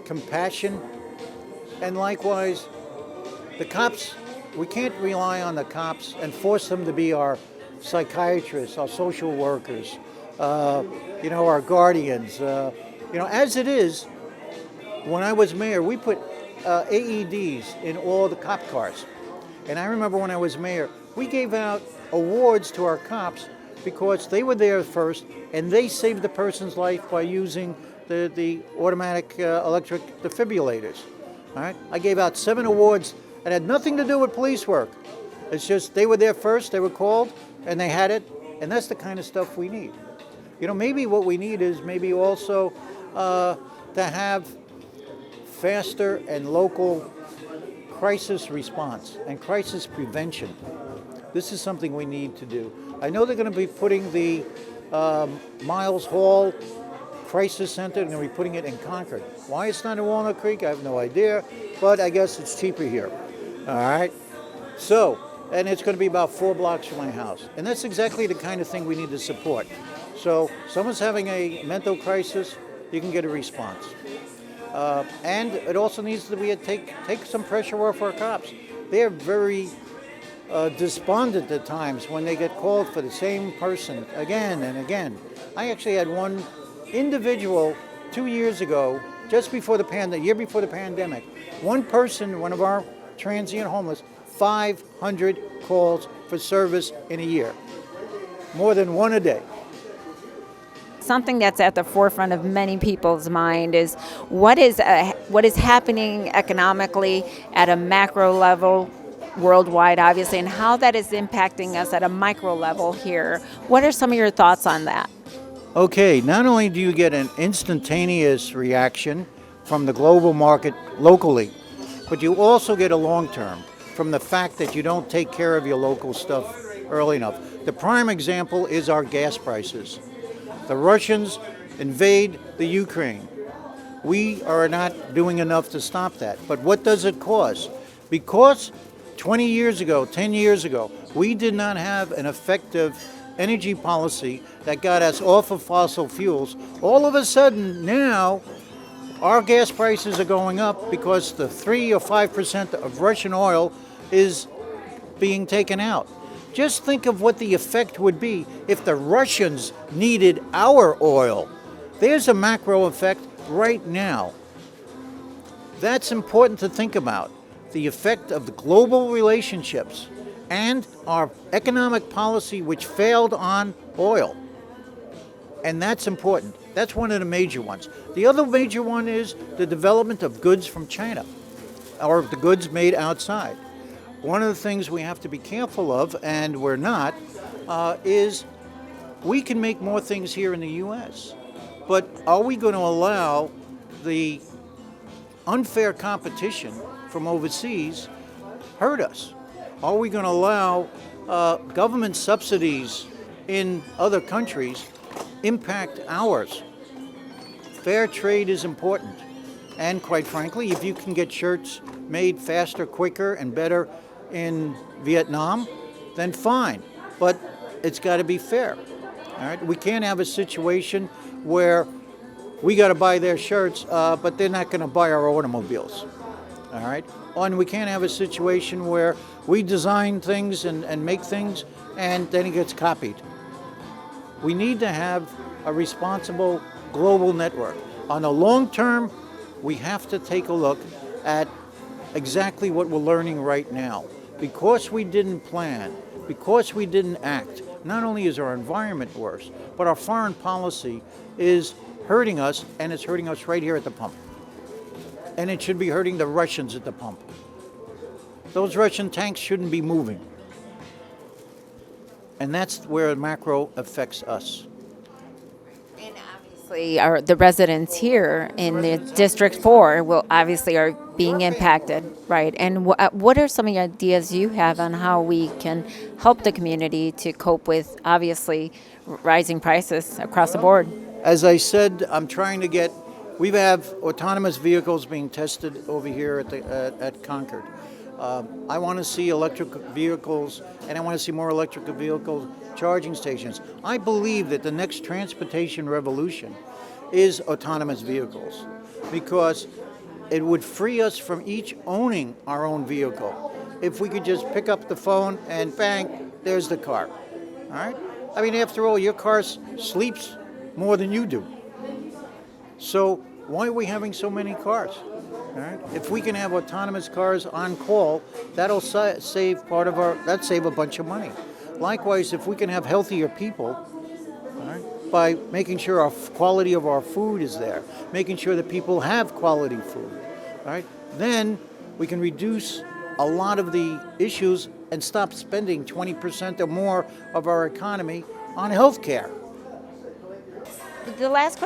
compassion, and likewise, the cops, we can't rely on the cops and force them to be our psychiatrists, our social workers, our guardians. As it is, when I was mayor, we put AEDs in all the cop cars. And I remember when I was mayor, we gave out awards to our cops because they were there first and they saved the person's life by using the automatic electric defibrillators. All right? I gave out 7 awards that had nothing to do with police work. It's just they were there first, they were called, and they had it, and that's the kind of stuff we need. Maybe what we need is maybe also to have faster and local crisis response and crisis prevention. This is something we need to do. I know they're going to be putting the Miles Hall Crisis Center, they're going to be putting it in Concord. Why it's not in Walnut Creek, I have no idea, but I guess it's cheaper here. All right? So, and it's going to be about 4 blocks from my house. And that's exactly the kind of thing we need to support. So, someone's having a mental crisis, you can get a response. And it also needs to be take some pressure off our cops. They're very despondent at times when they get called for the same person again and again. I actually had one individual 2 years ago, just before the year before the pandemic, one person, one of our transient homeless, 500 calls for service in a year. More than one a day. Something that's at the forefront of many people's mind is what is happening economically at a macro level, worldwide, obviously, and how that is impacting us at a micro level here. What are some of your thoughts on that? Okay, not only do you get an instantaneous reaction from the global market locally, but you also get a long term from the fact that you don't take care of your local stuff early enough. The prime example is our gas prices. The Russians invade the Ukraine. We are not doing enough to stop that. But what does it cause? Because 20 years ago, 10 years ago, we did not have an effective energy policy that got us off of fossil fuels. All of a sudden now, our gas prices are going up because the 3 or 5% of Russian oil is being taken out. Just think of what the effect would be if the Russians needed our oil. There's a macro effect right now. That's important to think about. The effect of the global relationships and our economic policy which failed on oil. And that's important. That's one of the major ones. The other major one is the development of goods from China, or the goods made outside. One of the things we have to be careful of, and we're not, is we can make more things here in the U.S., but are we going to allow the unfair competition from overseas hurt us? Are we going to allow government subsidies in other countries impact ours? Fair trade is important. And quite frankly, if you can get shirts made faster, quicker, and better in Vietnam, then fine. But it's got to be fair. All right? We can't have a situation where we got to buy their shirts, but they're not going to buy our automobiles. All right? And we can't have a situation where we design things and make things, and then it gets copied. We need to have a responsible global network. On the long term, we have to take a look at exactly what we're learning right now. Because we didn't plan, because we didn't act, not only is our environment worse, but our foreign policy is hurting us, and it's hurting us right here at the pump. And it should be hurting the Russians at the pump. Those Russian tanks shouldn't be moving. And that's where macro affects us. And obviously, the residents here in the District 4 will obviously are being impacted, right? And what are some of the ideas you have on how we can help the community to cope with, obviously, rising prices across the board? As I said, I'm trying to get, we have autonomous vehicles being tested over here at Concord. I want to see electric vehicles, and I want to see more electric vehicle charging stations. I believe that the next transportation revolution is autonomous vehicles, because it would free us from each owning our own vehicle. If we could just pick up the phone and bang, there's the car. All right? I mean, after all, your car sleeps more than you do. So why are we having so many cars? All right? If we can have autonomous cars on call, that'll save a bunch of money. Likewise, if we can have healthier people, all right, by making sure our quality of our food is there, making sure that people have quality food, all right, then we can reduce a lot of the issues and stop spending 20% or more of our economy on health care. The last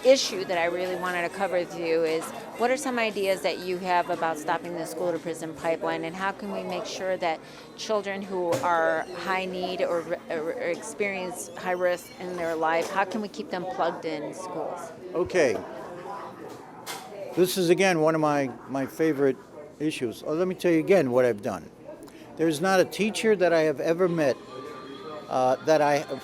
issue that I really wanted to cover with you is, what are some ideas that you have about stopping the school to prison pipeline, and how can we make sure that children who are high need or experience high risk in their life, how can we keep them plugged in schools? Okay. This is, again, one of my favorite issues. Let me tell you again what I've done. There's not a teacher that I have ever met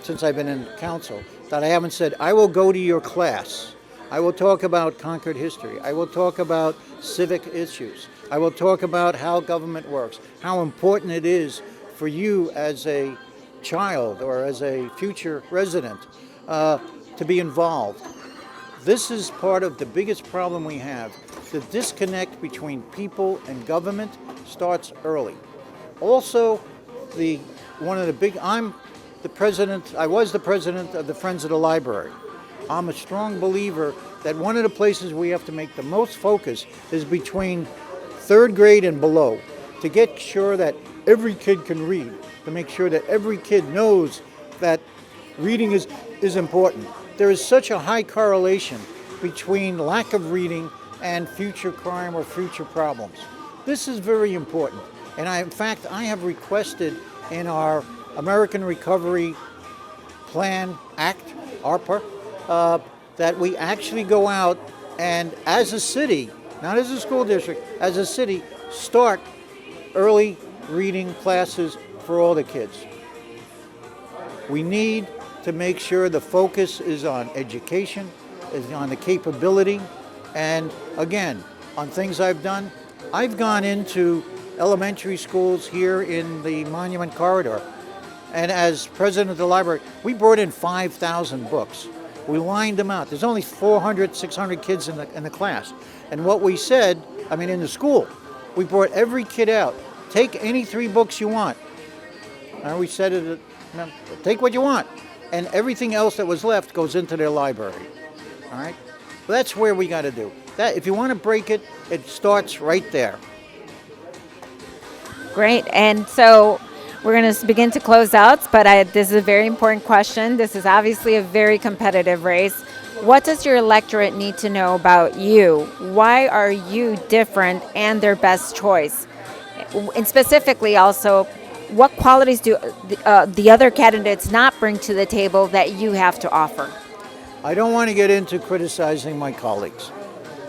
since I've been in council, that I haven't said, I will go to your class. I will talk about Concord history. I will talk about civic issues. I will talk about how government works, how important it is for you as a child or as a future resident to be involved. This is part of the biggest problem we have. The disconnect between people and government starts early. Also, I was the president of the Friends of the Library. I'm a strong believer that one of the places we have to make the most focus is between third grade and below, to get sure that every kid can read, to make sure that every kid knows that reading is is important. There is such a high correlation between lack of reading and future crime or future problems. This is very important. And in fact, I have requested in our American Recovery Plan Act, ARPA, that we actually go out and as a city, not as a school district, as a city, start early reading classes for all the kids. We need to make sure the focus is on education, is on the capability, and again, on things I've done. I've gone into elementary schools here in the Monument Corridor, and as president of the library, we brought in 5,000 books. We lined them out. There's only 400, 600 kids in the class. And what we said, in the school, we brought every kid out. Take any 3 books you want. And we said it, take what you want. And everything else that was left goes into their library. All right? Well, that's where we got to do. That, if you want to break it, it starts right there. Great. And so we're going to begin to close out, but this is a very important question. This is obviously a very competitive race. What does your electorate need to know about you? Why are you different and their best choice? And specifically also, what qualities do the other candidates not bring to the table that you have to offer? I don't want to get into criticizing my colleagues.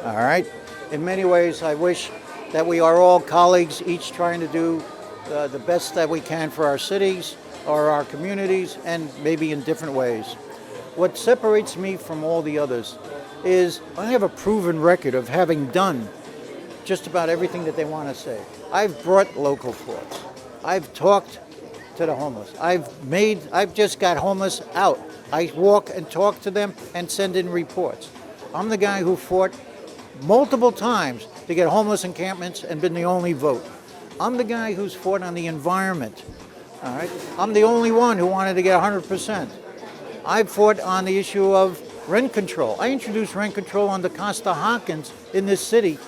All right? In many ways, I wish that we are all colleagues, each trying to do the best that we can for our cities or our communities, and maybe in different ways. What separates me from all the others is I have a proven record of having done just about everything that they want to say. I've brought local courts. I've talked to the homeless. I've just got homeless out. I walk and talk to them and send in reports. I'm the guy who fought multiple times to get homeless encampments and been the only vote. I'm the guy who's fought on the environment. All right? I'm the only one who wanted to get 100%. I've fought on the issue of rent control. I introduced rent control on the Costa-Hawkins in this city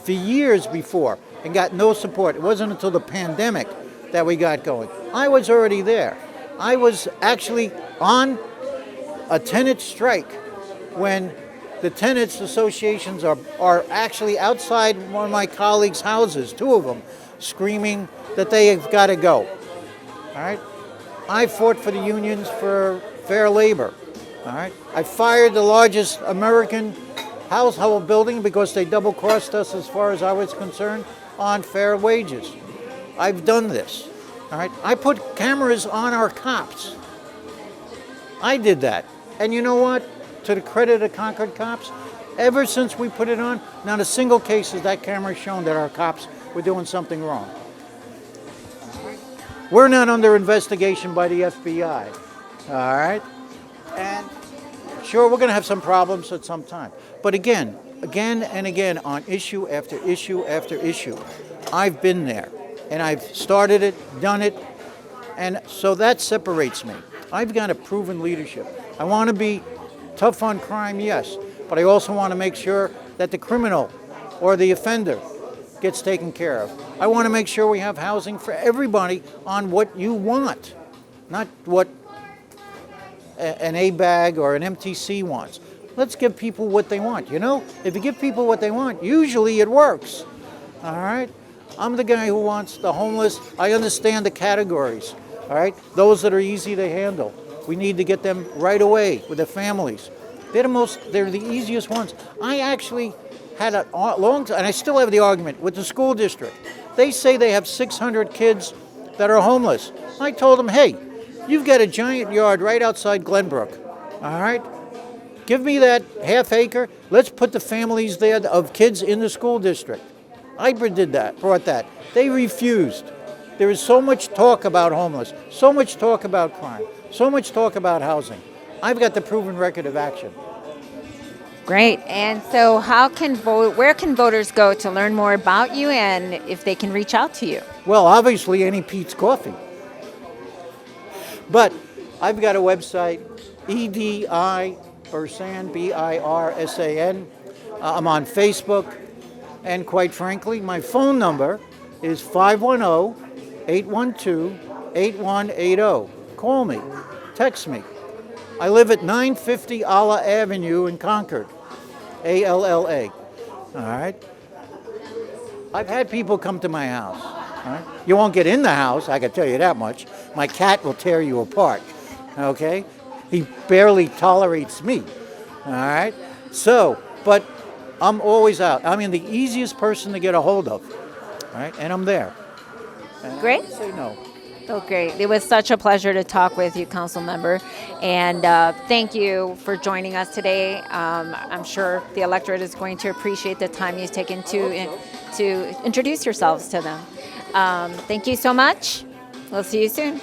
for years before and got no support. It wasn't until the pandemic that we got going. I was already there. I was actually on a tenant strike when the tenants associations are actually outside one of my colleagues' houses, 2 of them, screaming that they have got to go. All right? I fought for the unions for fair labor. All right? I fired the largest American household building because they double-crossed us as far as I was concerned on fair wages. I've done this. All right? I put cameras on our cops. I did that. And you know what? To the credit of Concord cops, ever since we put it on, not a single case has that camera shown that our cops were doing something wrong. We're not under investigation by the FBI. All right? And sure, we're going to have some problems at some time. But again and again, on issue after issue after issue, I've been there. And I've started it, done it, and so that separates me. I've got a proven leadership. I want to be tough on crime, yes, but I also want to make sure that the criminal or the offender gets taken care of. I want to make sure we have housing for everybody on what you want, not what an A-bag or an MTC wants. Let's give people what they want. You know, if you give people what they want, usually it works. All right? I'm the guy who wants the homeless. I understand the categories. All right? Those that are easy to handle. We need to get them right away with their families. They're the easiest ones. I actually had a long time, and I still have the argument with the school district. They say they have 600 kids that are homeless. I told them, hey, you've got a giant yard right outside Glenbrook. All right? Give me that half acre. Let's put the families there of kids in the school district. I brought that. They refused. There is so much talk about homeless, so much talk about crime, so much talk about housing. I've got the proven record of action. Great. And so where can voters go to learn more about you and if they can reach out to you? Well, obviously any Pete's Coffee. But I've got a website, EDI Birsan, B-I-R-S-A-N. I'm on Facebook. And quite frankly, my phone number is 510-812-8180. Call me, text me. I live at 950 Alla Avenue in Concord, ALLA. All right. I've had people come to my house. All right. You won't get in the house, I can tell you that much. My cat will tear you apart. Okay? He barely tolerates me. All right? So, but I'm always out. I mean, the easiest person to get a hold of. All right? And I'm there. And Great. I don't say no. Oh, great. It was such a pleasure to talk with you, Council Member. And thank you for joining us today. I'm sure the electorate is going to appreciate the time you've taken to introduce yourselves to them. Thank you so much. We'll see you soon.